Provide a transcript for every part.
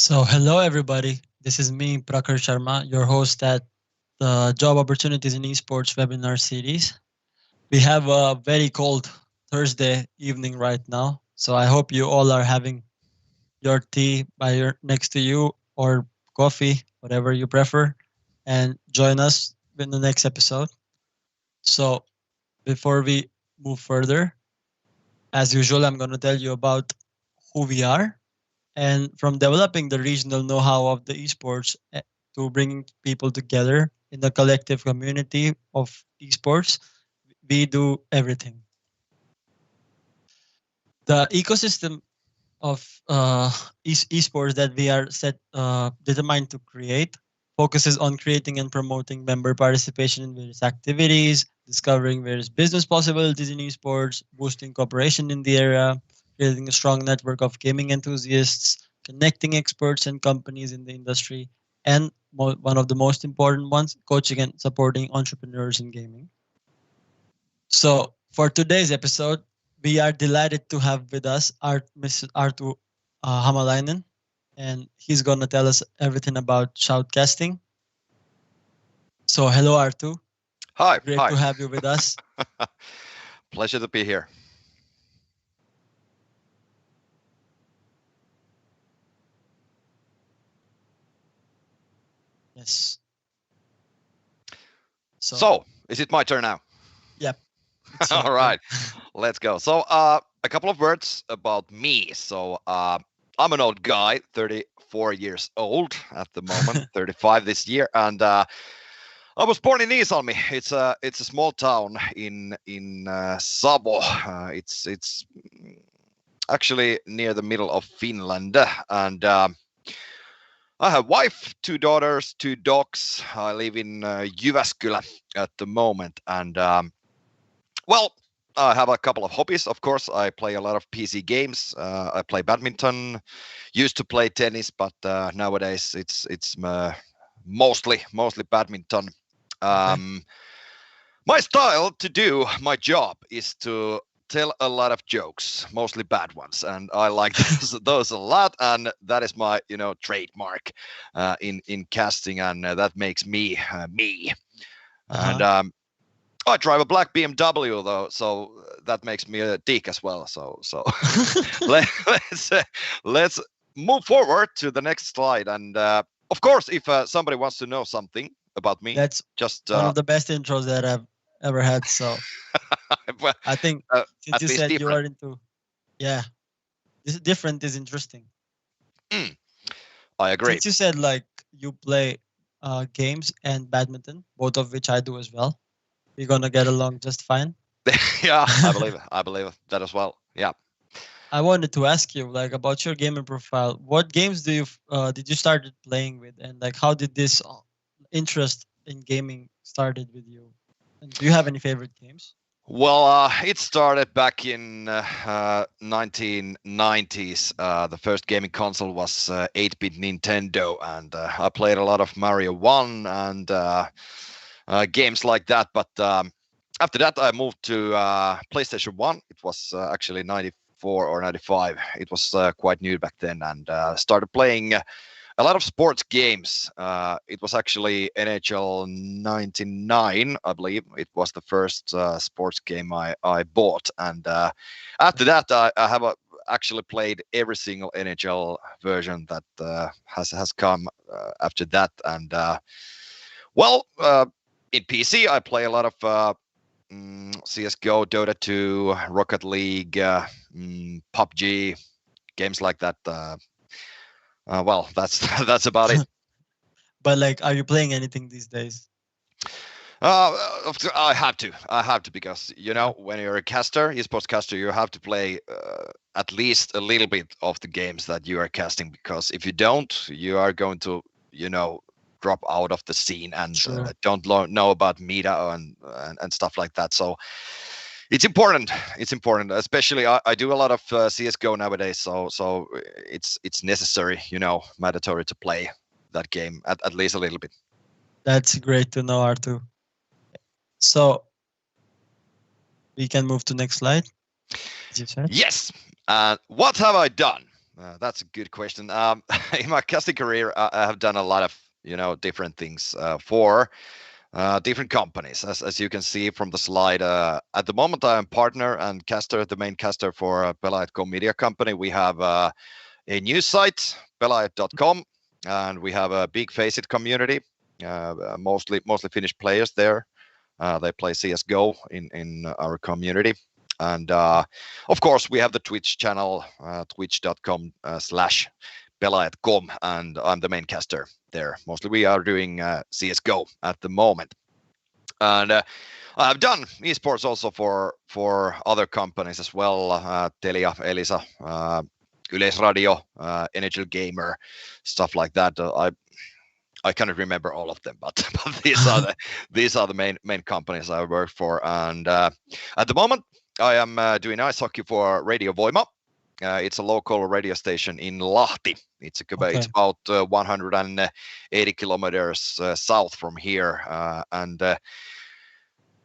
So, hello everybody. This is me, Prakhar Sharma, your host at the Job Opportunities in Esports webinar series. We have a very cold Thursday evening right now, so I hope you all are having your tea by your next to you or coffee, whatever you prefer, and join us in the next episode. So, before we move further, as usual, I'm going to tell you about who we are. And from developing the regional know-how of the esports to bringing people together in the collective community of esports, we do everything. The ecosystem of esports that we are determined to create focuses on creating and promoting member participation in various activities, discovering various business possibilities in esports, boosting cooperation in the area, creating a strong network of gaming enthusiasts, connecting experts and companies in the industry, and one of the most important ones, coaching and supporting entrepreneurs in gaming. So for today's episode, we are delighted to have with us Mr. Arttu Hämäläinen, and he's gonna tell us everything about Shoutcasting. So hello, Arttu. Hi, Great hi. to have you with us. Pleasure to be here. Yes. So, is it my turn now? Yep. It's your All turn. right, let's go. So, a couple of words about me. So, I'm an old guy, 34 years old at the moment, 35 this year, and I was born in Iisalmi. It's a small town in Savo. It's actually near the middle of Finland, and I have wife, two daughters, two dogs. I live in Jyväskylä at the moment, and well, I have a couple of hobbies. Of course, I play a lot of PC games. I play badminton. Used to play tennis, but nowadays it's mostly badminton. Okay. My style to do my job is to tell a lot of jokes, mostly bad ones, and I like those a lot. And that is my trademark in casting, and that makes me me. And Uh-huh. I drive a black BMW though, so that makes me a dick as well. So let, let's move forward to the next slide. And of course, if somebody wants to know something about me, That's just one of the best intros that I've ever had. So well, I think since at you least said you different. are into, yeah, this different is interesting. Mm, I agree. Since you said like you play games and badminton, both of which I do as well, we're gonna get along just fine. Yeah, I believe that as well. Yeah. I wanted to ask you like about your gaming profile. What games did you started playing with, and like how did this interest in gaming started with you? And do you have any favorite games? Well, it started back in 1990s. The first gaming console was 8-bit Nintendo, and I played a lot of Mario 1 and games like that. But after that, I moved to PlayStation 1. It was actually 94 or 95. It was quite new back then, and started playing a lot of sports games. It was actually NHL 99, I believe. It was the first sports game I bought. And after that, I have actually played every single NHL version that has come after that. And well, in PC, I play a lot of CSGO, Dota 2, Rocket League, PUBG, games like that. Well, that's that's about it. But like, are you playing anything these days? I have to. I have to because Yeah, when you're a caster, esports caster, you have to play at least a little bit of the games that you are casting. Because if you don't, you are going to drop out of the scene and true. don't know about meta and stuff like that. So it's important. It's important, especially I do a lot of CS:GO nowadays. So it's necessary, mandatory to play that game at least a little bit. That's great to know, Artu. So we can move to next slide, as you said. Yes. What have I done? That's a good question. In my casting career, I have done a lot of different things for different companies. As you can see from the slide, at the moment I am partner and caster, the main caster for Pelaajat.com media company. We have a news site, Pelaajat.com, and we have a big Faceit community, mostly Finnish players there. They play CS:GO in our community. And of course, we have the Twitch channel, twitch.com/pelaajat.com, and I'm the main caster there. Mostly we are doing CS:GO at the moment. And I've done esports also for other companies as well, Telia, Elisa, Yleisradio, NHL Gamer, stuff like that. I cannot remember all of them, but these are the main companies I work for. And at the moment, I am doing ice hockey for Radio Voima. It's a local radio station in Lahti. It's about 180 kilometers south from here, and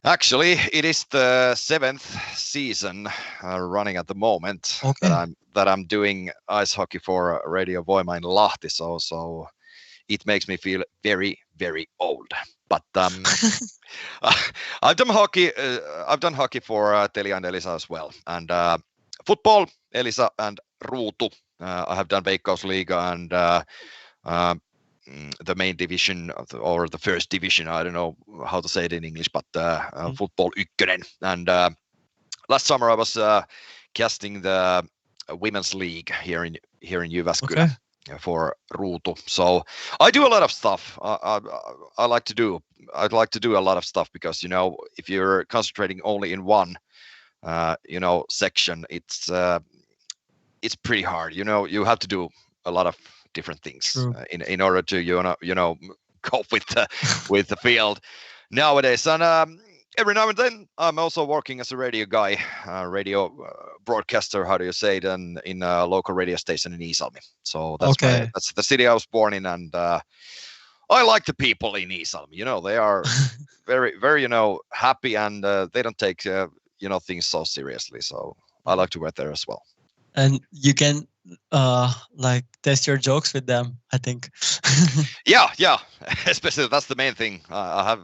actually, it is the 7th season running at the moment that I'm doing ice hockey for Radio Voima in Lahti. So it makes me feel very, very old. But I've done hockey. I've done hockey for Telia and Elisa as well, and football, Elisa and Ruutu. I have done Veikkausliiga and the main division or the first division. I don't know how to say it in English, but football ykkönen. And last summer I was casting the women's league here in Jyväskylä. For Ruutu. So I do a lot of stuff. I'd like to do a lot of stuff because if you're concentrating only in one section, it's pretty hard. You have to do a lot of different things in order to cope with the field nowadays. And every now and then I'm also working as a radio guy, radio broadcaster, how do you say it, in a local radio station in Iisalmi. So that's the city I was born in, and I like the people in Iisalmi. They are very, very, happy, and they don't take things so seriously. So I like to work there as well. And you can test your jokes with them, I think. yeah, especially that's the main thing. I have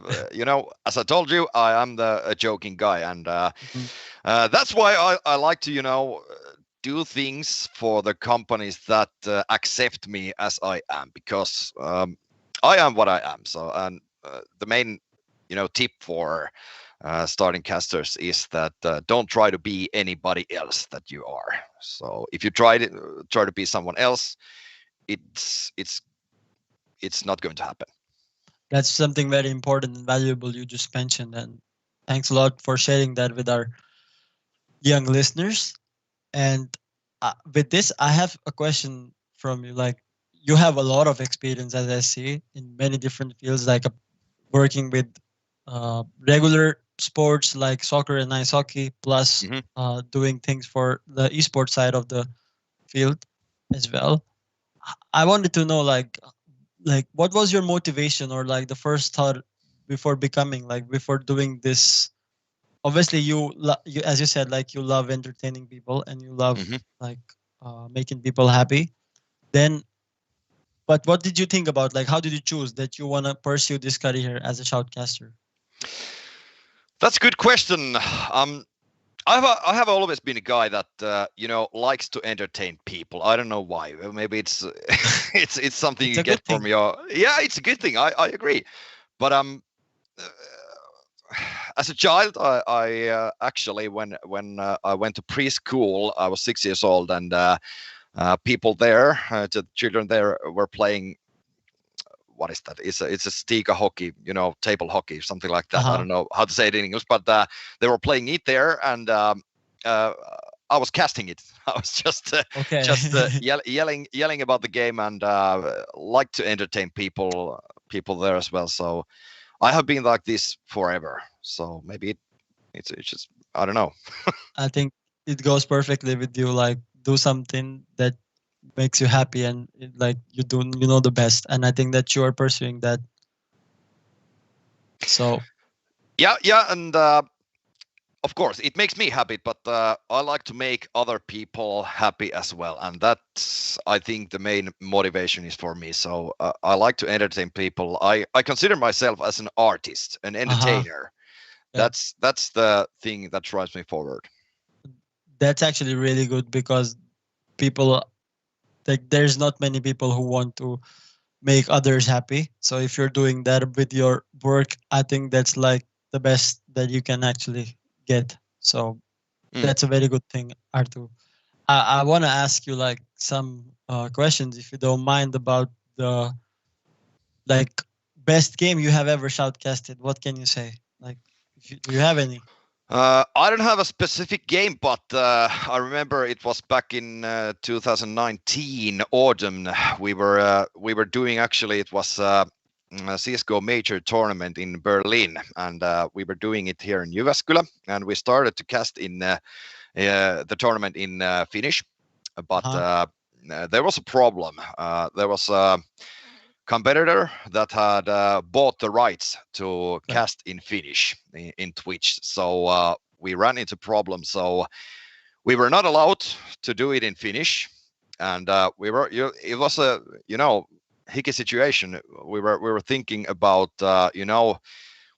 as I told you, I am a joking guy, and that's why I like to do things for the companies that accept me as I am, because I am what I am. So and the main tip for starting casters is that don't try to be anybody else that you are. So if you try to be someone else, it's not going to happen. That's something very important and valuable you just mentioned, and thanks a lot for sharing that with our young listeners. And with this, I have a question from you. Like, you have a lot of experience, as I see, in many different fields, like working with regular sports like soccer and ice hockey, plus doing things for the esports side of the field as well. I wanted to know, like what was your motivation, or like the first thought before doing this? Obviously, you as you said, like, you love entertaining people and you love making people happy. But what did you think about, like, how did you choose that you want to pursue this career as a shoutcaster? That's a good question. I have always been a guy that likes to entertain people. I don't know why. Maybe it's it's something you get from your. Yeah, it's a good thing. I agree. But as a child, I actually when I went to preschool, I was 6 years old, and people there, the children there, were playing. What is that? It's a stiga hockey, table hockey, something like that. I don't know how to say it in English, but they were playing it there, and I was casting it. I was just yelling about the game, and like to entertain people there as well. So I have been like this forever. So maybe it's just, I don't know. I think it goes perfectly with you. Like, do something that makes you happy, and like you know the best, and I think that you are pursuing that. So yeah, and of course, it makes me happy, but I like to make other people happy as well, and that's, I think, the main motivation is for me. So I like to entertain people. I consider myself as an artist, an entertainer. Yeah. That's the thing that drives me forward. That's actually really good because people like there's not many people who want to make others happy. So if you're doing that with your work, I think that's like the best that you can actually get. So that's a very good thing, Arttu. I want to ask you like some questions, if you don't mind, about the like best game you have ever shoutcasted. What can you say? Like, do you have any? I don't have a specific game, but I remember it was back in 2019 autumn. We were doing, actually, it was a CS:GO major tournament in Berlin, and we were doing it here in Jyväskylä, and we started to cast in the tournament in Finnish, but there was a problem. There was a competitor that had bought the rights to cast in Finnish in Twitch, so we ran into problems. So we were not allowed to do it in Finnish, and it was a hickey situation. We were thinking about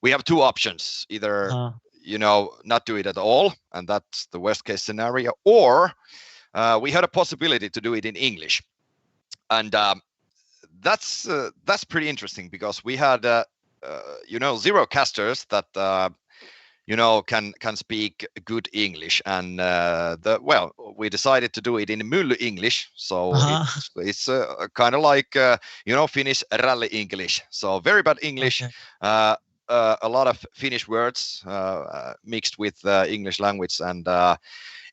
we have two options: either not do it at all, and that's the worst case scenario, or we had a possibility to do it in English, and that's pretty interesting, because we had zero casters that can speak good English, and we decided to do it in Mylly English, so it's kind of like Finnish rally English, so very bad English. A lot of Finnish words mixed with English language, and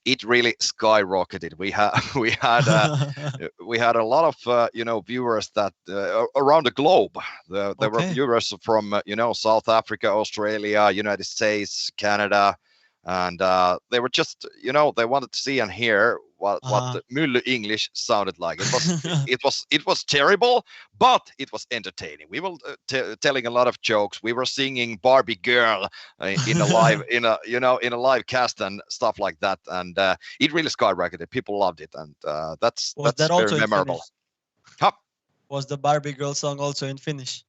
it really skyrocketed. We had a lot of viewers that around the globe. There were viewers from South Africa, Australia, United States, Canada, and they were just they wanted to see and hear what the Mylly English sounded like. It was terrible, but it was entertaining. We were telling a lot of jokes. We were singing Barbie Girl in a live cast and stuff like that, and it really skyrocketed. People loved it, and that's very memorable. Was the Barbie Girl song also in Finnish?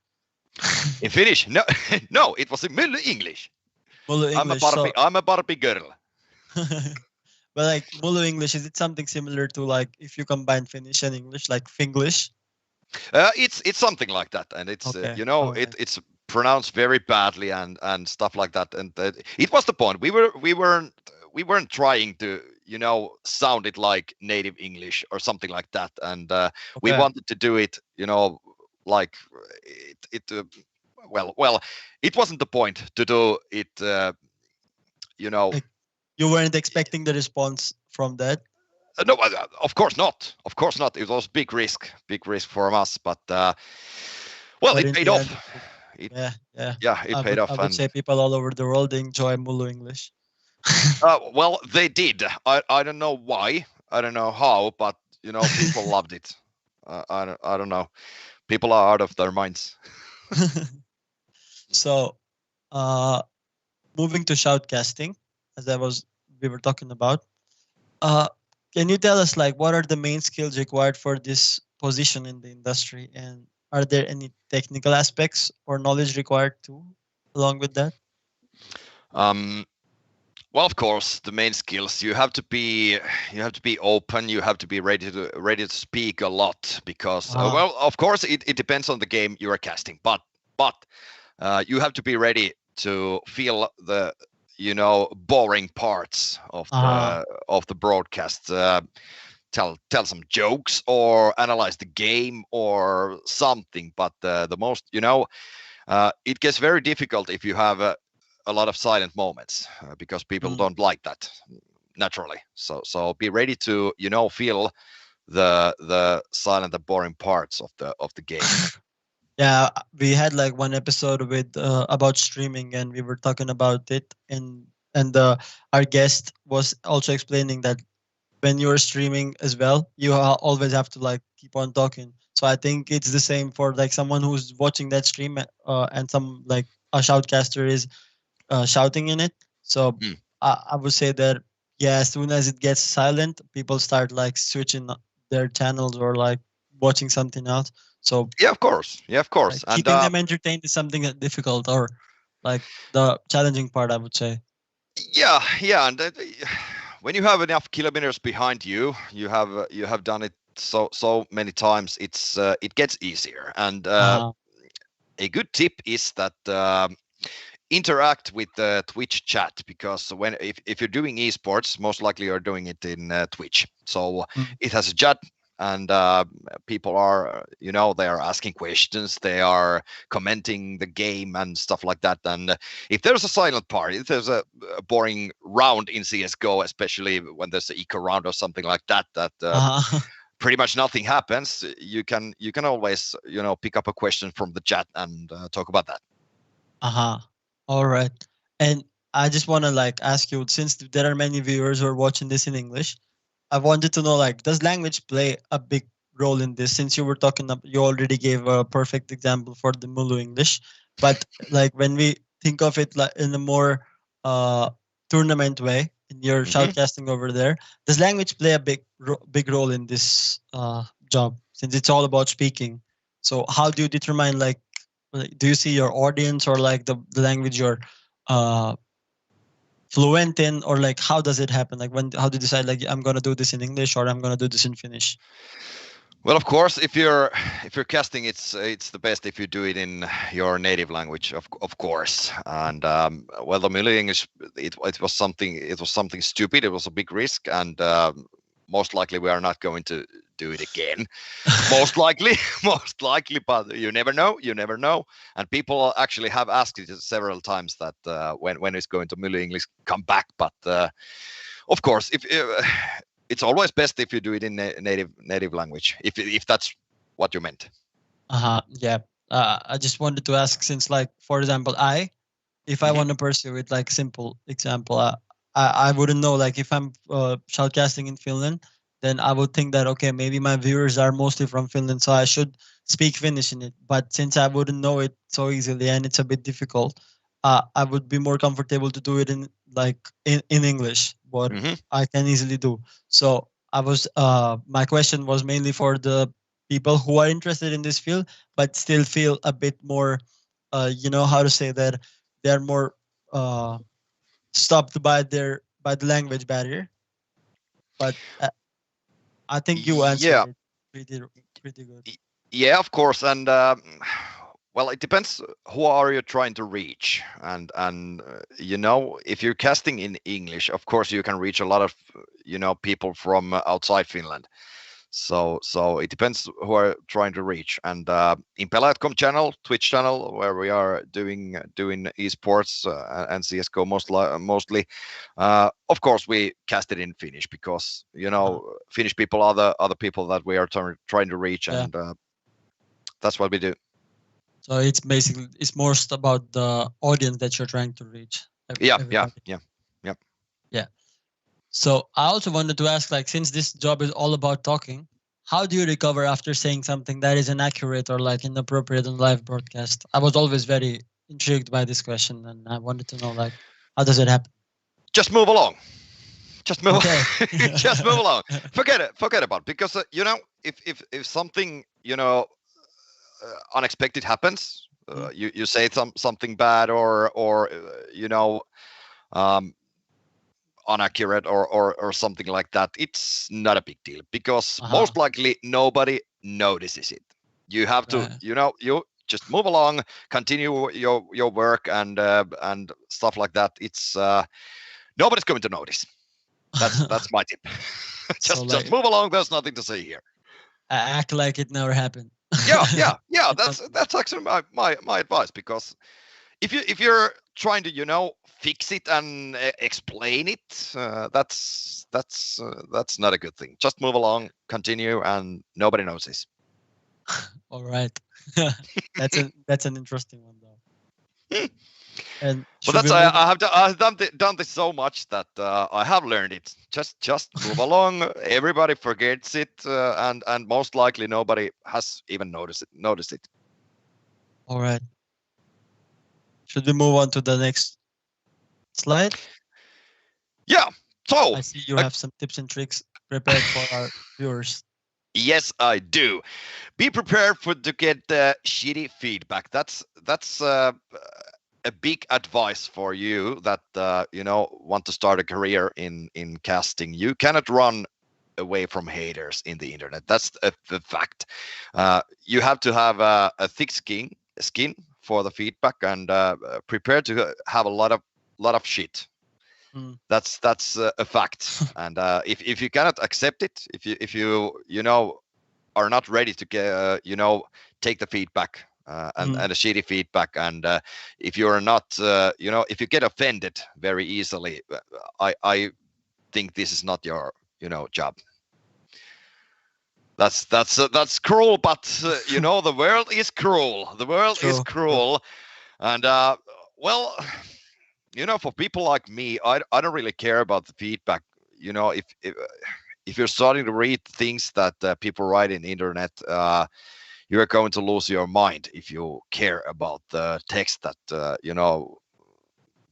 In Finnish? No, no, it was in Mylly English. Mylly English. I'm a Barbie girl. But like Mylly English, is it something similar to like if you combine Finnish and English, like Finglish? It's something like that, and it's it's pronounced very badly and stuff like that. And it was the point. We weren't trying to sound it like native English or something like that, and we wanted to do it like it. Well, it wasn't the point to do it. Like, you weren't expecting the response from that? No, of course not. Of course not. It was big risk from us, but it paid off. It paid off. I would say people all over the world enjoy Mylly English. Well, they did. I don't know why. I don't know how, but people loved it. I don't know. People are out of their minds. So, moving to shoutcasting, as we were talking about. Can you tell us like what are the main skills required for this position in the industry, and are there any technical aspects or knowledge required too, along with that? Well, of course, the main skills, you have to be open, you have to be ready to speak a lot, because well, of course it depends on the game you are casting, but you have to be ready to feel the boring parts of the broadcast, tell some jokes or analyze the game or something, but the most it gets very difficult if you have a lot of silent moments, because people don't like that naturally. So be ready to feel the silent and boring parts of the game. Yeah, we had like one episode with about streaming, and we were talking about it, and our guest was also explaining that when you're streaming as well, you always have to like keep on talking. So I think it's the same for like someone who's watching that stream, and some like a shoutcaster is shouting in it. So I would say that as soon as it gets silent, people start like switching their channels or like watching something else. So Yeah, of course. Yeah, of course. And keeping them entertained is something difficult or like the challenging part, I would say. yeah, and when you have enough kilometers behind you, you have done it so many times. It gets easier. And a good tip is that interact with the Twitch chat, because if you're doing esports, most likely you're doing it in Twitch. So it has a chat, and people are, they are asking questions, they are commenting the game and stuff like that. And if there's a silent part, if there's a boring round in CS:GO, especially when there's an eco round or something like that, pretty much nothing happens, you can always pick up a question from the chat and talk about that. All right. And I just want to like ask you, since there are many viewers who are watching this in English, I wanted to know, like, does language play a big role in this? Since you were talking up, you already gave a perfect example for the Mulu English, but like when we think of it like in a more tournament way, in your shoutcasting over there, does language play a big role in this job, since it's all about speaking? So how do you determine, like, do you see your audience or like the language you're fluent in, or like how does it happen? Like how do you decide, like, I'm gonna do this in English or I'm gonna do this in Finnish? Well, of course, if you're casting, it's the best if you do it in your native language, of course. And well, the Mili English, it was something stupid. It was a big risk, and most likely we are not going to do it again. most likely, but you never know. And people actually have asked it several times that when it's going to Mili English come back. But of course, if it's always best if you do it in native language, if that's what you meant. Yeah. I just wanted to ask, since, like, for example, if I want to pursue it, like, simple example, I wouldn't know, like, if I'm shoutcasting in Finland, then I would think that, okay, maybe my viewers are mostly from Finland, so I should speak Finnish in it. But since I wouldn't know it so easily and it's a bit difficult, I would be more comfortable to do it in English, what I can easily do. So my question was mainly for the people who are interested in this field but still feel a bit more, how to say that, they're more stopped by the language barrier. But I think you answered it pretty good. Yeah, of course. And well, it depends who are you trying to reach. And if you're casting in English, of course you can reach a lot of people from outside Finland. So it depends who are trying to reach. And in Pelaajat.com channel, Twitch channel, where we are doing esports and CS:GO mostly, of course we cast it in Finnish, because Finnish people are the other people that we are trying to reach, and that's what we do. So it's more about the audience that you're trying to reach. Yeah. So I also wanted to ask, like, since this job is all about talking, how do you recover after saying something that is inaccurate or like inappropriate on live broadcast? I was always very intrigued by this question, and I wanted to know, like, how does it happen? Just move along. Just move along. Forget about it, because if something unexpected happens, you say something bad or inaccurate or something like that, it's not a big deal, because most likely nobody notices it. You have to you just move along, continue your work and stuff like that. It's nobody's going to notice. That's my tip. just move along. There's nothing to say here. Act like it never happened. yeah. That's actually my advice, because if you're trying to fix it and explain it, that's not a good thing. Just move along, continue, and nobody notices. All right. That's an interesting one, though. And but I have done this so much that I have learned it. Just move along. Everybody forgets it, and most likely nobody has even noticed it. All right. Should we move on to the next slide? Yeah. So I see you have some tips and tricks prepared for our viewers. yes, I do. Be prepared to get shitty feedback. That's a big advice for you that want to start a career in casting. You cannot run away from haters in the internet. That's the fact. You have to have a thick skin for the feedback and prepare to have a lot of shit. Mm. That's a fact. And if you cannot accept it, if you are not ready to get take the feedback and a shitty feedback, and if you're not if you get offended very easily, I think this is not your job. That's cruel, but the world is cruel. The world is cruel, and well, for people like me, I don't really care about the feedback. If you're starting to read things that people write in the internet, you're going to lose your mind if you care about the text that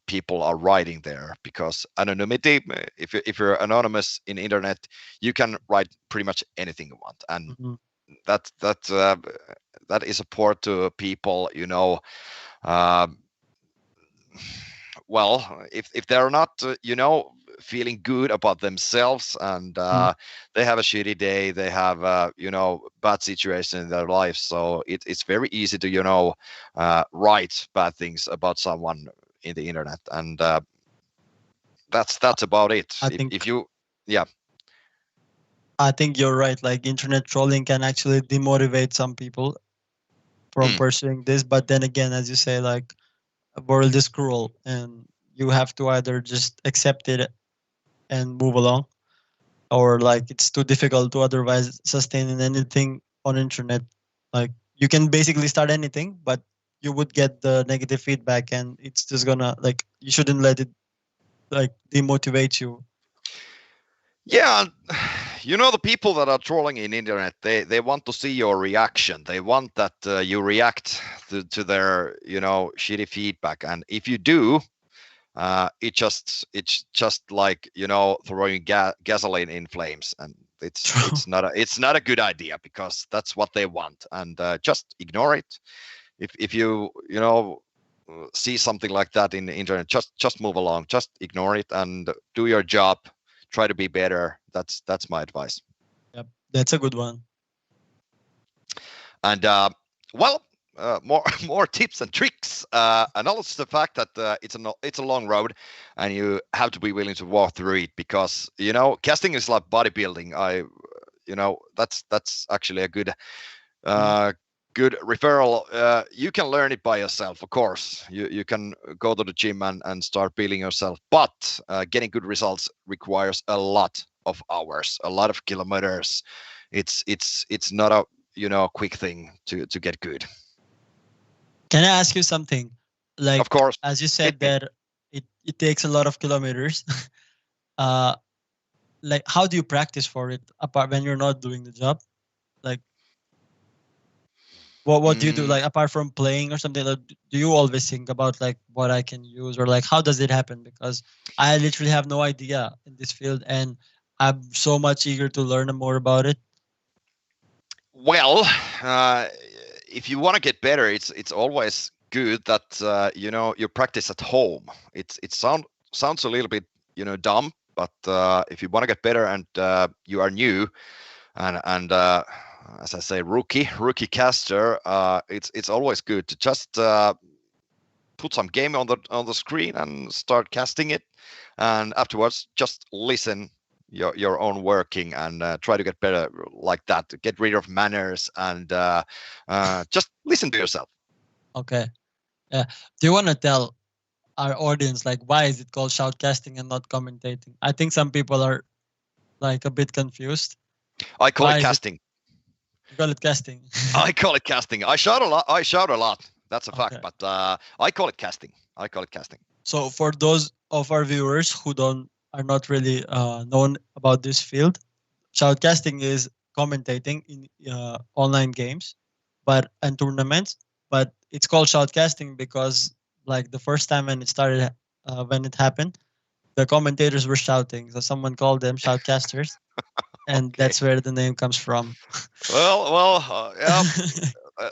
people are writing there, because anonymity, if you're anonymous in the internet, you can write pretty much anything you want, and that is support to people, well, if they're not feeling good about themselves, and they have a shitty day, they have bad situation in their life, so it's very easy to write bad things about someone in the internet, and that's about it. I think you're right. Like, internet trolling can actually demotivate some people from pursuing this, but then again, as you say, like, the world is cruel and you have to either just accept it and move along, or like it's too difficult to otherwise sustain in anything on internet. Like, you can basically start anything, but you would get the negative feedback, and it's just gonna, like, you shouldn't let it like demotivate you. Yeah, the people that are trolling in internet, they want to see your reaction. They want that you react to their shitty feedback, and if you do, it's just like throwing gasoline in flames, and it's not a good idea, because that's what they want, and just ignore it. If you see something like that in the internet, just move along, just ignore it and do your job. Try to be better. That's my advice. Yep, that's a good one. And more tips and tricks, and also the fact that it's a long road, and you have to be willing to walk through it, because casting is like bodybuilding. That's actually a good good referral. You can learn it by yourself, of course. You can go to the gym and start building yourself, but getting good results requires a lot of hours, a lot of kilometers. It's not a quick thing to get good. Can I ask you something? Like, of course, as you said that it takes a lot of kilometers. Like, how do you practice for it apart when you're not doing the job? Like, what do you do, like, apart from playing or something? Like, do you always think about like what I can use, or like how does it happen? Because I literally have no idea in this field, and I'm so much eager to learn more about it. Well, if you want to get better, it's always good that you practice at home. It sounds a little bit dumb, but if you want to get better and you are new and as I say, rookie caster, it's always good to just put some game on the screen and start casting it, and afterwards just listen your own working and try to get better like that, to get rid of manners and just listen to yourself. Okay. Yeah. Do you want to tell our audience, like, why is it called shoutcasting and not commentating? I think some people are like a bit confused. I call it casting. You call it casting. I call it casting. I shout a lot. That's a fact. But I call it casting. So for those of our viewers who are not really known about this field, shoutcasting is commentating in online games, and tournaments. But it's called shoutcasting because, like, the first time when it started, when it happened, the commentators were shouting, so someone called them shoutcasters, and Okay. that's where the name comes from. Yeah. Uh,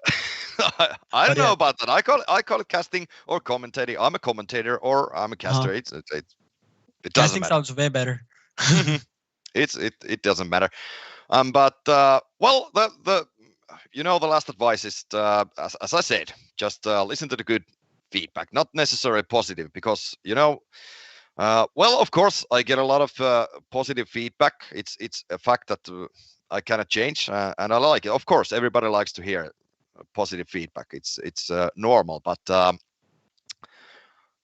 I don't But know yeah, about that. I call it casting or commentating. I'm a commentator or I'm a uh-huh. caster. It doesn't Casting matter. sounds way better. hmm it doesn't matter. But well, the last advice is as I said, just listen to the good feedback, not necessarily positive, because well, of course, I get a lot of positive feedback. It's a fact that I cannot change, and I like it. Of course, everybody likes to hear positive feedback. It's normal, but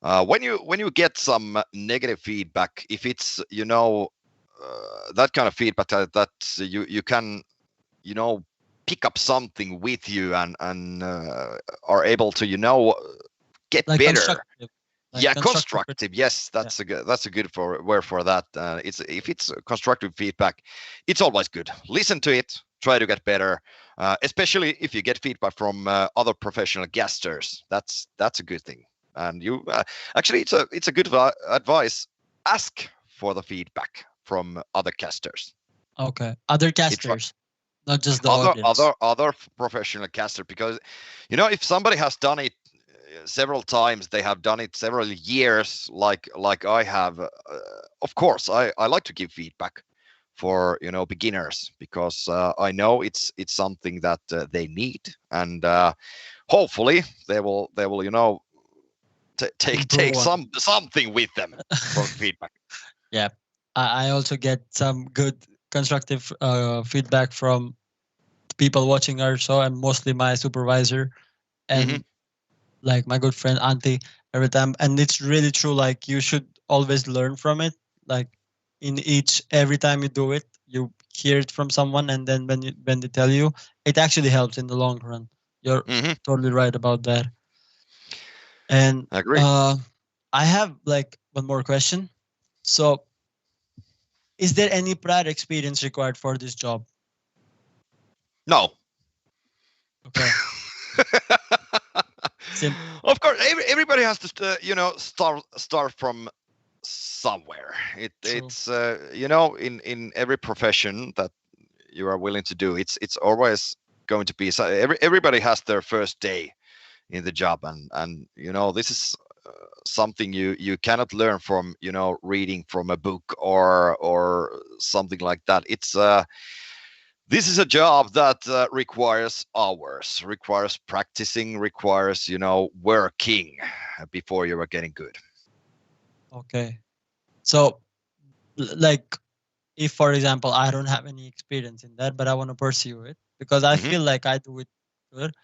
when you get some negative feedback, if it's that kind of feedback that you can you know pick up something with you and are able to get Like better. constructive, like Yeah, constructive. constructive. Yes, Yeah. that's a good word for that. It's if it's constructive feedback, it's always good. Listen to it, try to get better, especially if you get feedback from other professional guesters. That's a good thing. And you actually, it's a good advice. Ask for the feedback from other casters. Okay. Other It casters, not just the other audience. other other professional caster, because if somebody has done it several times, they have done it several years, like I have, of course I like to give feedback for beginners, because I know it's something that they need, and hopefully they will take Improve on. something with them from feedback. Yeah. I also get some good constructive feedback from people watching our show, and mostly my supervisor hmm and like my good friend Auntie every time. And it's really true. Like you should always learn from it. Like in each every time you do it, you hear it from someone, and then when they tell you, it actually helps in the long run. You're hmm totally right about that. And Agree. I have like one more question. So, is there any prior experience required for this job? No. Okay. Sim- Of course, everybody has to start from somewhere. True. It's in every profession that you are willing to do, it's always going to be everybody has their first day in the job, and this is something you cannot learn from reading from a book or something like that. It's this is a job that requires hours, requires practicing, requires working before you are getting good. Okay. So, like, if for example I don't have any experience in that, but I want to pursue it because I hmm feel like I do it good.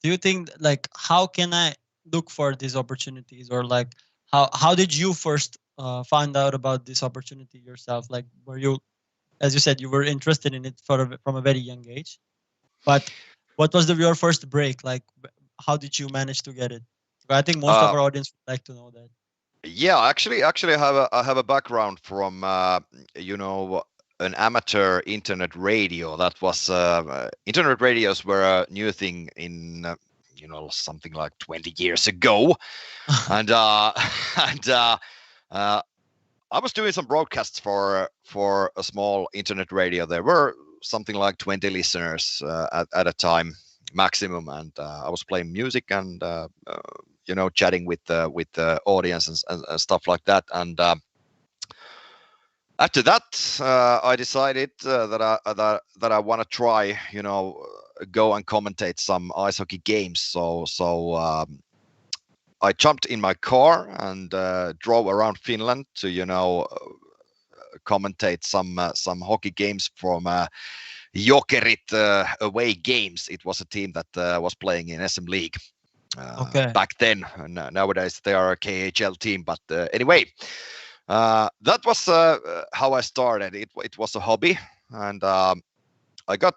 Do you think like how can I look for these opportunities, or like how did you first find out about this opportunity yourself? Like, were you, as you said, you were interested in it from a very young age, but what was your first break? Like, how did you manage to get it? I think most of Uh, our audience would like to know that. yeah, actually, I have a background from you know an amateur internet radio. That was internet radios were a new thing in something like 20 years ago, and and I was doing some broadcasts for a small internet radio. There were something like 20 listeners at a time maximum, and I was playing music and chatting with the audience and stuff like that. And after that, I decided that I want to try, go and commentate some ice hockey games. So I jumped in my car and drove around Finland to commentate some hockey games from Jokerit away games. It was a team that was playing in SM League Okay. back then. Nowadays they are a KHL team, but anyway, that was how I started. It was a hobby, and I got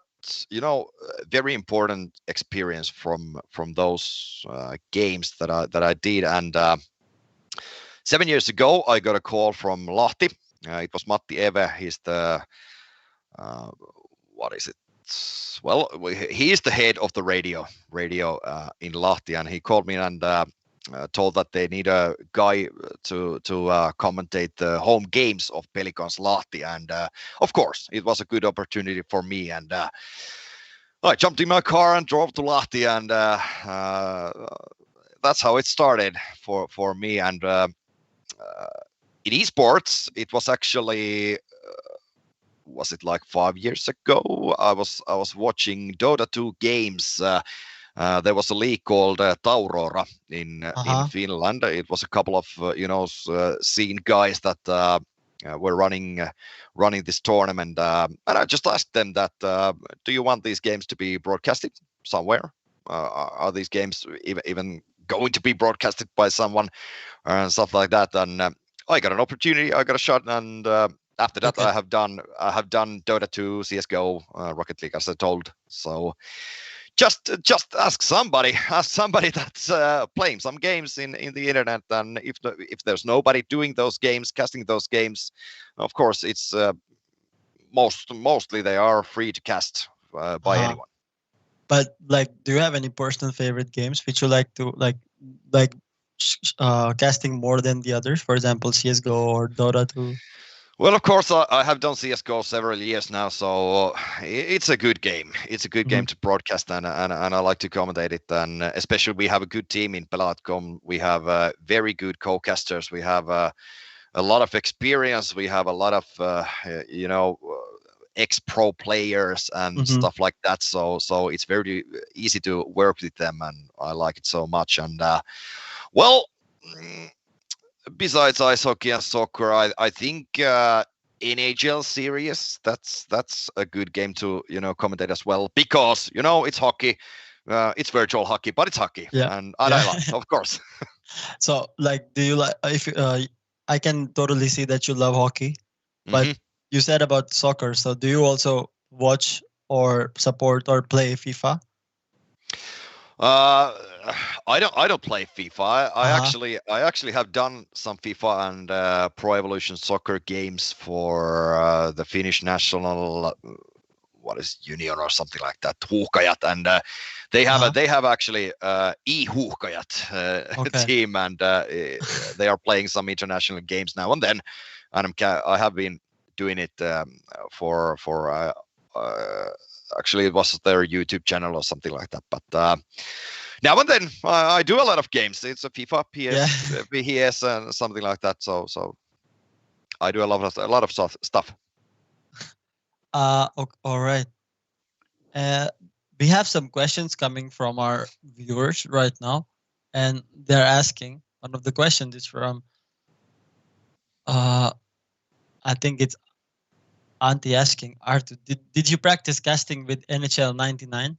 very important experience from those games that I did. And 7 years ago, I got a call from Lahti. It was Matti Eve. He's the uh, what is it? Well, he is the head of the radio in Lahti, and he called me and told that they need a guy to commentate the home games of Pelicans Lahti, and of course it was a good opportunity for me, and I jumped in my car and drove to Lahti, and that's how it started for me. And in esports, it was actually was it like 5 years ago? I was watching Dota 2 games. There was a league called Taurora in Finland. It was a couple of seen guys that were running this tournament, and I just asked them that, do you want these games to be broadcasted somewhere? Are these games even going to be broadcasted by someone and stuff like that? And I got an opportunity, I got a shot, and after that, I have done Dota 2, CS:GO, Rocket League, as I told. So just ask somebody that's playing some games in the internet, and if there's nobody doing those games, casting those games, of course it's mostly they are free to cast by anyone. But like, do you have any personal favorite games which you like to casting more than the others? For example, CS:GO or Dota 2. Well, of course, I have done CS:GO several years now, so it's a good game. It's a good game to broadcast, and I like to commentate it. And especially, we have a good team in Pelaat.com. We have very good co-casters. We have a lot of experience. We have a lot of ex-pro players and stuff like that. So it's very easy to work with them, and I like it so much. And besides ice hockey and soccer, I think NHL series, that's a good game to commentate as well, because it's hockey, it's virtual hockey, but it's hockey, and I love it, of course. So like, do you like, if I can totally see that you love hockey, but you said about soccer, so do you also watch or support or play FIFA? I don't play FIFA. I actually have done some FIFA and Pro Evolution Soccer games for the Finnish national union or something like that, Huuhkajat, and they have actually e-Huuhkajat team, and they are playing some international games now and then, and I have been doing it for actually it was their YouTube channel or something like that, but now and then I do a lot of games. It's a FIFA, PS, PES, and something like that. So I do a lot of stuff. All right. We have some questions coming from our viewers right now, and they're asking. One of the questions is from I think it's Auntie asking, Arttu, did you practice casting with NHL 99?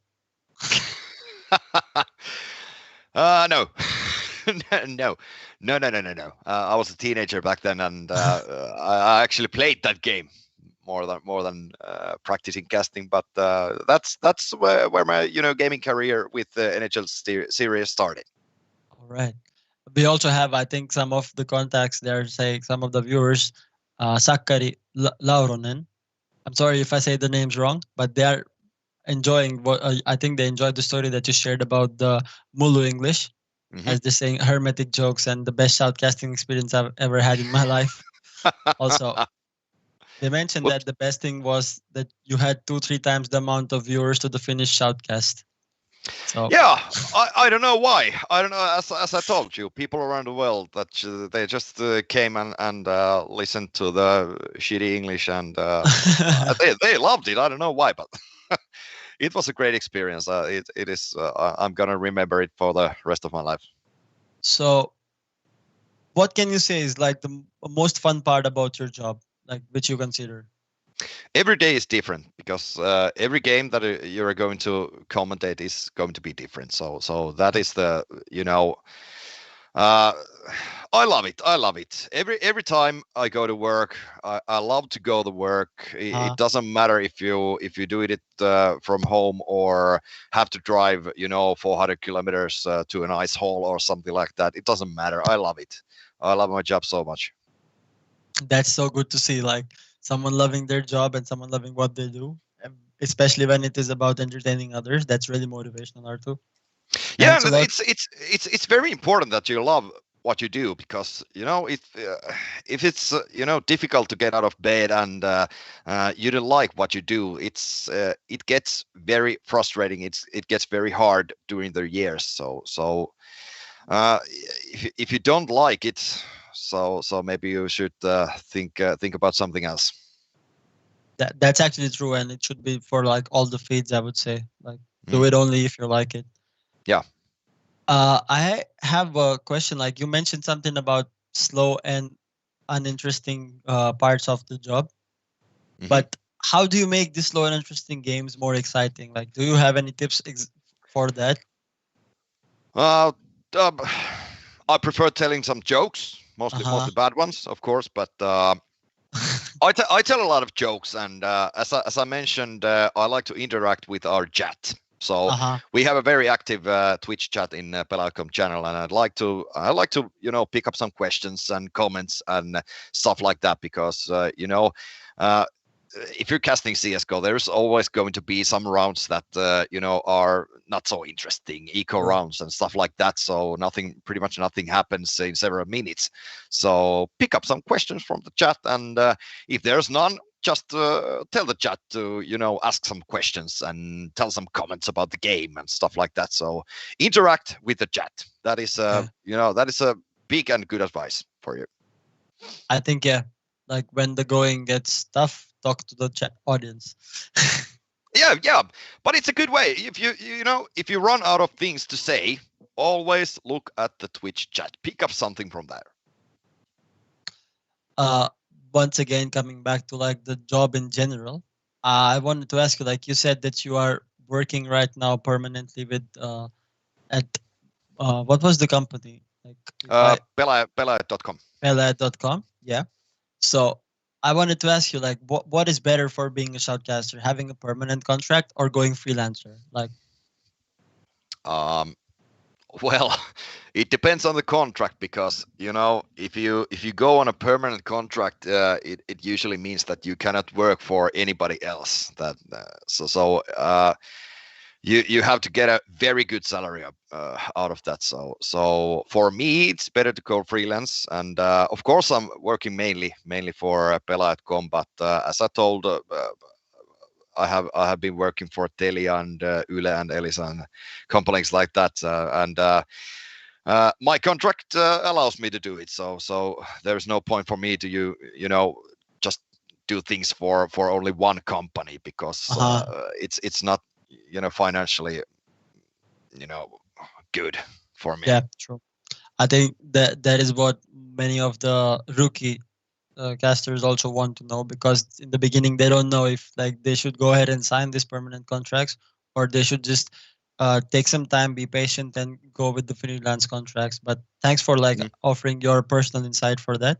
No. No. I was a teenager back then, and I actually played that game more than practicing casting. But that's where my gaming career with the NHL series started. All right. We also have, I think, some of the contacts there saying, some of the viewers, Sakkari Lauronen. I'm sorry if I say the names wrong, but they are enjoying what I think they enjoyed the story that you shared about the Mulu English, as they're saying, hermetic jokes and the best shoutcasting experience I've ever had in my life. Also, they mentioned that the best thing was that you had 2-3 times the amount of viewers to the Finnish shoutcast. So yeah, I don't know why. I don't know. As I told you, people around the world that they just came and listened to the shitty English, and they loved it. I don't know why, but it was a great experience. It is. I'm gonna remember it for the rest of my life. So, what can you say is like the most fun part about your job, like which you consider? Every day is different, because every game that you're going to commentate is going to be different. So that is the I love it. Every time I go to work, I love to go to work. It doesn't matter if you do it from home or have to drive 400 kilometers to an ice hall or something like that. It doesn't matter. I love it. I love my job so much. That's so good to see, like someone loving their job and someone loving what they do, especially when it is about entertaining others. That's really motivational, Arttu. Yeah, Thanks a and lot. it's very important that you love what you do, because if it's difficult to get out of bed and you don't like what you do, it gets very frustrating. It gets very hard during the years. So uh, if you don't like it, so maybe you should think about something else. That's actually true, and it should be for like all the feeds. I would say like do Mm. it only if you like it. Yeah. I have a question. Like you mentioned something about slow and uninteresting parts of the job, Hmm. but how do you make these slow and interesting games more exciting? Like, do you have any tips for that? Uh, um, I prefer telling some jokes, Uh mostly huh. bad ones, of course, but I tell a lot of jokes, and as I mentioned, I like to interact with our chat. So Uh huh. we have a very active Twitch chat in Pelaicom channel, and I like to pick up some questions and comments and stuff like that, because uh, if you're casting CS:GO, there's always going to be some rounds that are not so interesting, eco True. rounds and stuff like that. So pretty much nothing happens in several minutes. So pick up some questions from the chat, and if there's none, just tell the chat to ask some questions and tell some comments about the game and stuff like that. So interact with the chat. That is Okay. that is a big and good advice for you. I think yeah. Like when the going gets tough, talk to the chat audience. Yeah, but it's a good way. If you run out of things to say, always look at the Twitch chat. Pick up something from there. uh, Once again, coming back to like the job in general, I wanted to ask you. Like you said that you are working right now permanently with at what was the company? Like I Pelaaja.com. Pellet.com. Yeah. So I wanted to ask you, like, what is better for being a shoutcaster, having a permanent contract or going freelancer? Like, Um, well, it depends on the contract, because if you go on a permanent contract, it usually means that you cannot work for anybody else. You have to get a very good salary out of that. So for me, it's better to go freelance. And of course, I'm working mainly for Pelaaja.com. But as I told, I have been working for Telia and Yle and Elisa and companies like that. And my contract allows me to do it. So there's no point for me to just do things for only one company, because uh-huh. it's not financially you know good for me. Yeah, true. I think that is what many of the rookie casters also want to know, because in the beginning they don't know if like they should go ahead and sign these permanent contracts, or they should just take some time, be patient, and go with the freelance contracts. But thanks for like Mhm. offering your personal insight for that.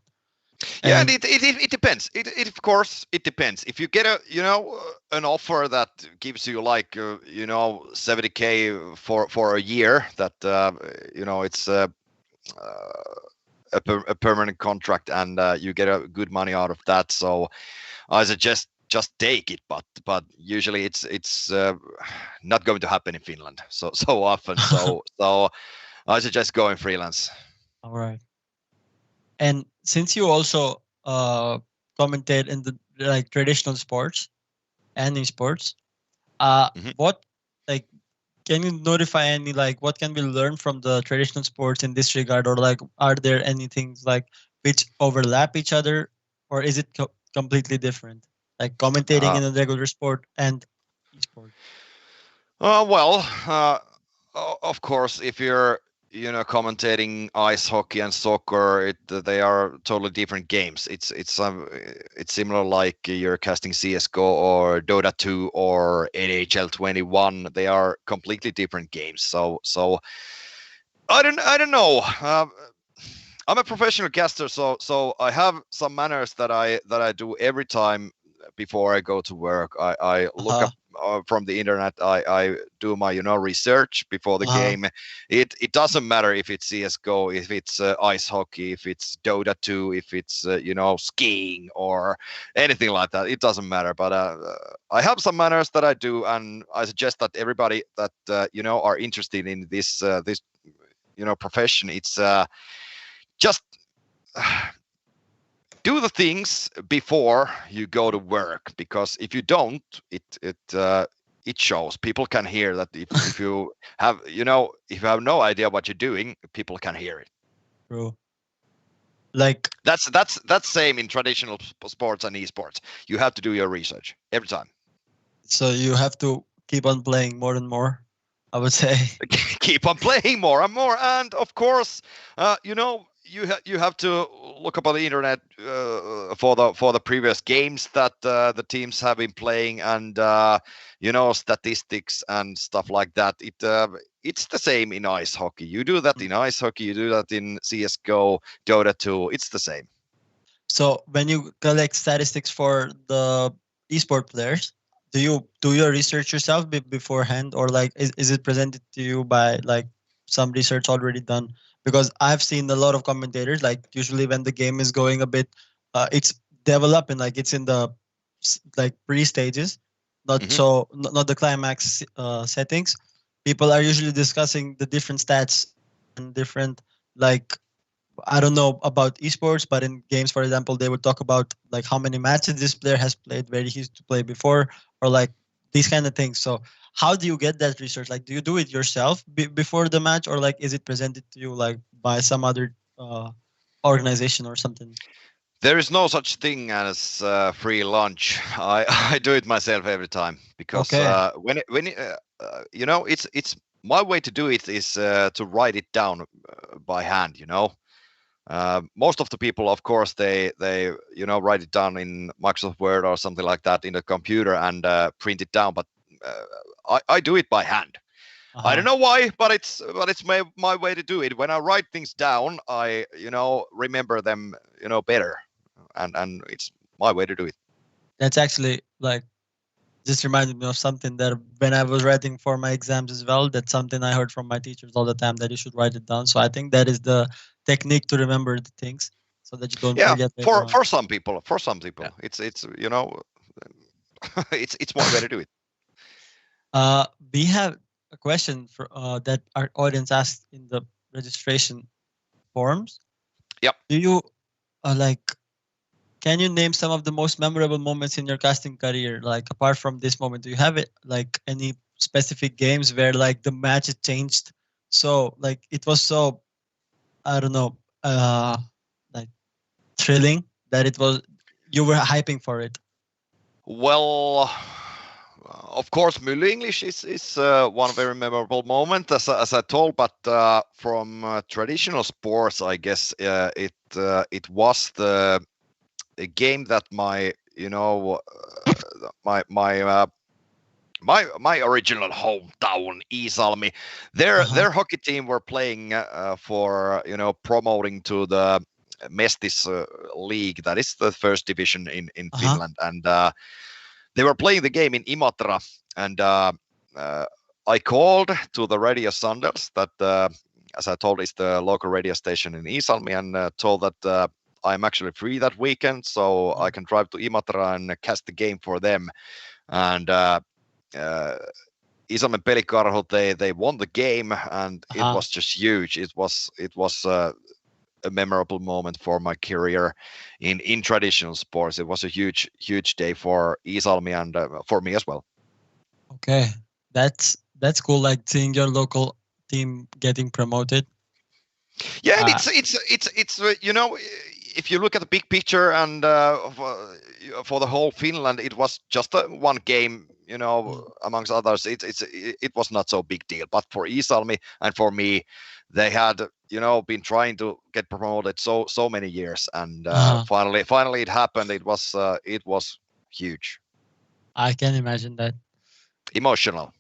Yeah, and And it depends. It of course it depends. If you get an offer that gives you like 70K for a year, that it's a permanent contract, and you get a good money out of that. So I suggest just take it, but usually it's not going to happen in Finland so often. So I suggest going freelance. all right. And since you also commented in the like traditional sports and esports, Mhm. what like can you notify any like what can we learn from the traditional sports in this regard, or like are there any things like which overlap each other, or is it completely different? Like commentating Uh, in a regular sport and esport. well, of course, if you're commentating ice hockey and soccer, they are totally different games. It's similar like you're casting CS:GO or Dota 2 or NHL 21. They are completely different games. So I don't know. I'm a professional caster, so I have some manners that I do every time before I go to work. I look Uh-huh. up from the internet. I do my research before the Uh-huh. game. It doesn't matter if it's CS:GO, if it's ice hockey, if it's Dota 2, if it's skiing or anything like that. It doesn't matter. But I have some manners that I do, and I suggest that everybody that are interested in this profession, it's just do the things before you go to work, because if you don't, it shows. People can hear that. If you have if you have no idea what you're doing, people can hear it. True. Like, That's same in traditional sports and esports. You have to do your research every time. so you have to keep on playing more and more, I would say. Keep on playing more and more, and of course, you have to look up on the internet for the previous games that the teams have been playing, and statistics and stuff like that. It's the same in ice hockey. You do that in ice hockey. You do that in CS:GO, Dota 2. It's the same. So when you collect statistics for the esport players, do you do your research yourself beforehand, or like is it presented to you by like some research already done? Because I've seen a lot of commentators, like usually when the game is going a bit, it's developing, like it's in the like pre stages, not Hmm. so not the climax settings. People are usually discussing the different stats and different, like, I don't know about esports, but in games, for example, they would talk about like how many matches this player has played, where he used to play before, or like these kind of things. So, how do you get that research? Like, do you do it yourself before the match, or like is it presented to you like by some other organization or something? There is no such thing as free lunch. I do it myself every time, because Okay. it's my way to do it is to write it down by hand. Most of the people, of course, they write it down in Microsoft Word or something like that in the computer and print it down. But I do it by hand. I don't Uh-huh. know why, but it's my way to do it. When I write things down, I remember them better, and it's my way to do it. That's actually like just reminded me of something that when I was writing for my exams as well, that's something I heard from my teachers all the time, that you should write it down. So I think that is the technique to remember the things so that you don't Yeah, forget later for on. some people, Yeah. it's it's one way to do it. We have a question for that our audience asked in the registration forms. Yep. Do you like? Can you name some of the most memorable moments in your casting career? Like apart from this moment, do you have it like any specific games where like the match it changed? So like it was so, I don't know, like thrilling that it was, you were hyping for it. Well, of course, Mülly English is one very memorable moment, as I told. But from traditional sports, I guess it was the a game that my my original hometown, Iisalmi, Uh-huh. their hockey team were playing for promoting to the Mestis league, that is the first division in Uh-huh. Finland, and they were playing the game in Imatra, and uh, I called to the Radio Sanders that, as I told, is the local radio station in Iisalmi, and told that I'm actually free that weekend, so I can drive to Imatra and cast the game for them. And Iisalmen Pelikarhu, they won the game, and it Uh-huh. was just huge. It was a memorable moment for my career in traditional sports. It was a huge day for Iisalmi and for me as well. Okay. That's cool, like seeing your local team getting promoted. Yeah, and Uh it's if you look at the big picture and for the whole Finland, it was just one game. mm, Amongst others, it was not so big deal. But for Iisalmi and for me, they had been trying to get promoted so many years, and uh-huh. finally it happened. It was huge, I can imagine that. emotional.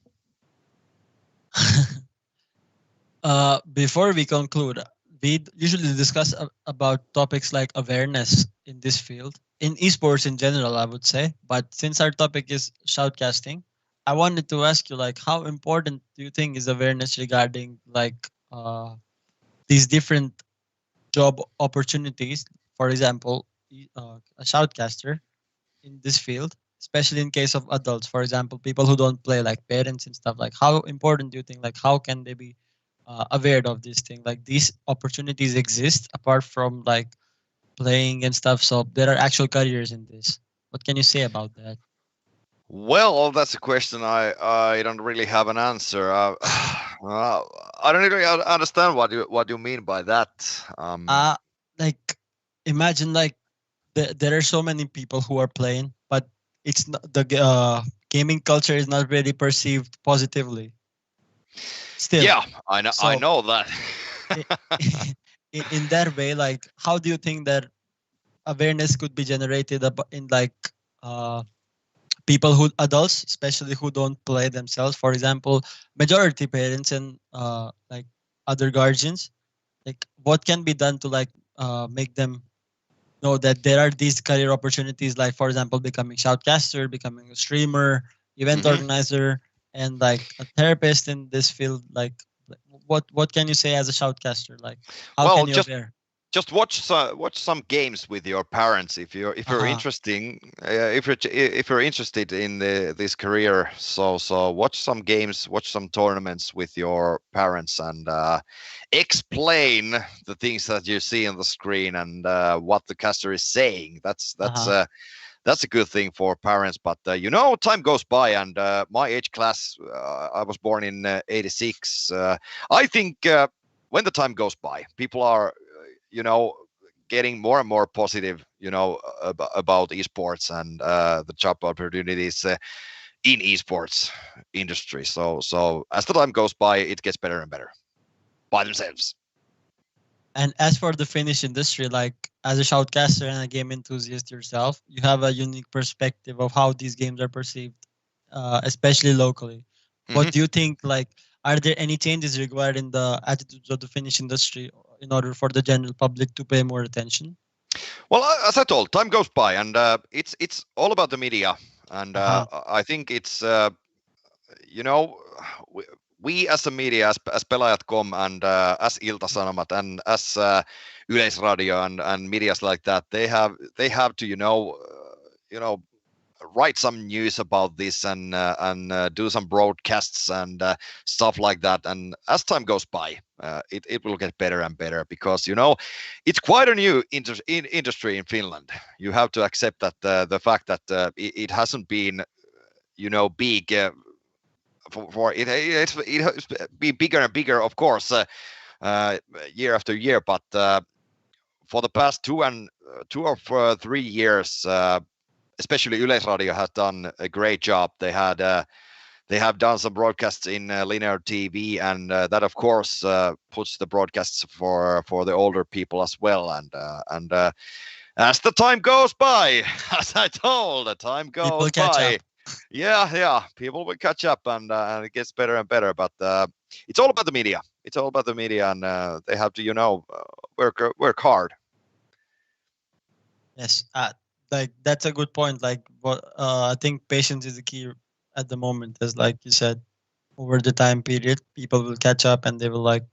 Before we conclude, we usually discuss about topics like awareness in this field, in esports in general, I would say. But since our topic is shoutcasting, I wanted to ask you, like, how important do you think is awareness regarding like these different job opportunities? For example, a shoutcaster in this field, especially in case of adults. For example, people who don't play, like parents and stuff. Like, how important do you think? Like, how can they be aware of this thing? Like, these opportunities exist apart from like playing and stuff. So there are actual careers in this. What can you say about that? Well, that's a question I don't really have an answer. I don't really understand what you mean by that. Uh like imagine like there are so many people who are playing, but it's not gaming culture is not really perceived positively still. Yeah, I So know that. i- in that way, like how do you think that awareness could be generated in like uh people who adults, especially who don't play themselves? For example, majority parents and like other guardians, like what can be done to like make them know that there are these career opportunities, like for example becoming shoutcaster, becoming a streamer, event hmm organizer, and like a therapist in this field. Like, what can you say as a shoutcaster? Like how Well, can you just aware? just watch some games with your parents if you're Uh-huh. interesting if you're interested in this career. So watch some games, watch some tournaments with your parents, and explain the things that you see on the screen and what the caster is saying. Uh-huh. That's a good thing for parents. But time goes by, and my age class, I was born in '86. I think when the time goes by, people are getting more and more positive, about esports and the job opportunities in esports industry. So as the time goes by, it gets better and better by themselves. And as for the Finnish industry, like as a shoutcaster and a game enthusiast yourself, you have a unique perspective of how these games are perceived, especially locally. hmm What do you think? Like, are there any changes required in the attitudes of the Finnish industry in order for the general public to pay more attention? Well, as I told, time goes by, and it's all about the media, and Uh-huh. I think it's you know we, we as a media, as Pelaajat.com and as Ilta-Sanomat and as Yleisradio and medias like that, they have to you know write some news about this and do some broadcasts and stuff like that. And as time goes by, it will get better and better, because it's quite a new industry in Finland. You have to accept that the fact that it hasn't been big. For it's be bigger and bigger, of course, year after year. But for the past 2 or 3 years, especially Yleisradio has done a great job. They have done some broadcasts in linear TV, and that of course puts the broadcasts for the older people as well. And as the time goes by, as I told, the time goes People catch by. up. Yeah, people will catch up, and it gets better and better. But it's all about the media. It's all about the media, and they have to, work hard. Yes, like that's a good point. Like, what I think patience is the key at the moment. As like you said, over the time period, people will catch up and they will like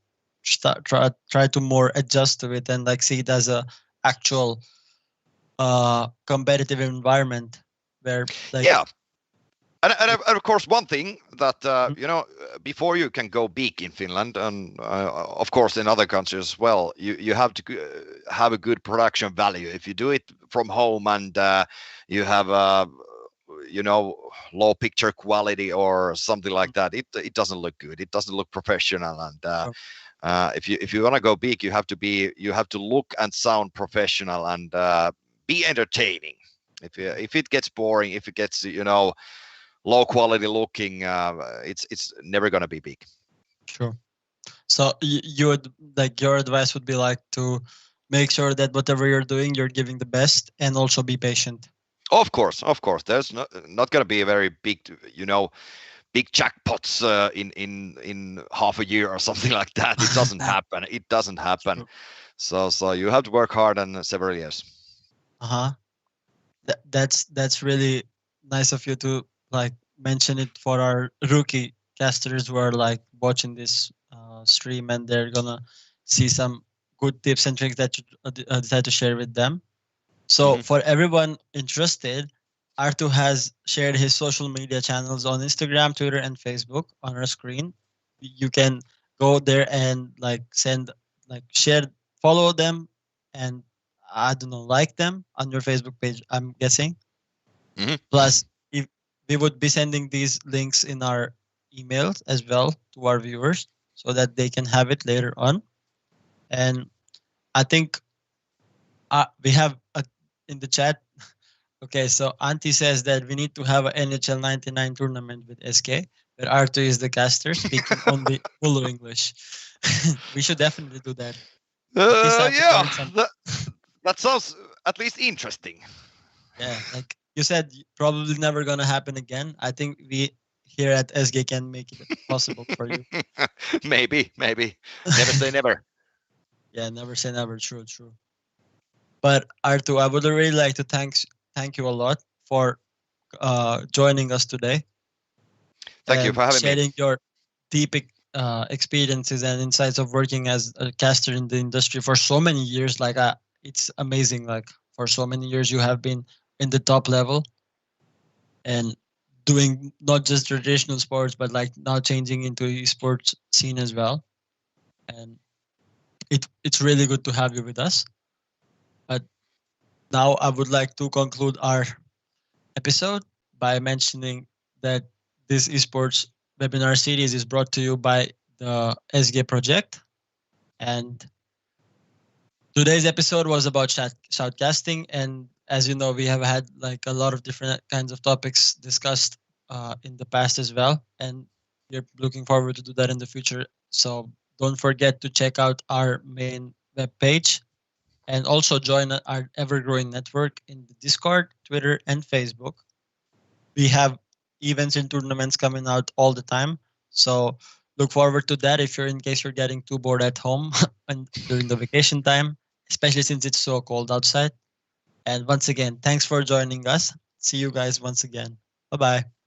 try to more adjust to it and like see it as a actual competitive environment where like Yeah, and of course, one thing that Mhm. before you can go big in Finland, and of course in other countries as well, you have to have a good production value. If you do it from home and you have low picture quality or something like that, it doesn't look good. It doesn't look professional. And Sure. if you want to go big, you have to look and sound professional and be entertaining. If it gets boring, if it gets low quality looking, it's never gonna be big. Sure. So you would like your advice would be like to make sure that whatever you're doing, you're giving the best and also be patient. Of course. There's not gonna be a very big, big jackpots in half a year or something like that. It doesn't happen. It doesn't happen. True. So you have to work hard and several years. Uh-huh. That's really nice of you to like mention it for our rookie casters who are like watching this stream, and they're gonna see some good tips and tricks that you decide to share with them. So for everyone interested, Arttu has shared his social media channels on Instagram, Twitter, and Facebook on our screen. You can go there and like send, like share, follow them, and I don't know, like them on your Facebook page, I'm guessing. Plus, if we would be sending these links in our emails as well to our viewers so that they can have it later on. And I think we have in the chat. Okay, so Auntie says that we need to have an NHL 99 tournament with SK, where Arttu is the caster speaking only full English. We should definitely do that. Yeah, that sounds at least interesting. Yeah, like you said, probably never gonna happen again. I think we here at SG can make it possible for you. Maybe. Never say never. Yeah, never say never. True. But Arttu, I would really like to thank you a lot for joining us today. Thank you for having sharing me. your deep experiences and insights of working as a caster in the industry for so many years. Like it's amazing. Like for so many years, you have been in the top level and doing not just traditional sports, but like now changing into esports scene as well. And it's really good to have you with us. But now I would like to conclude our episode by mentioning that this esports webinar series is brought to you by the SG project. And today's episode was about shoutcasting. And as you know, we have had like a lot of different kinds of topics discussed in the past as well. And we're looking forward to do that in the future. So don't forget to check out our main webpage and also join our ever-growing network in the Discord, Twitter, and Facebook. We have events and tournaments coming out all the time. So look forward to that if you're in case you're getting too bored at home and during the vacation time, especially since it's so cold outside. And once again, thanks for joining us. See you guys once again. Bye-bye.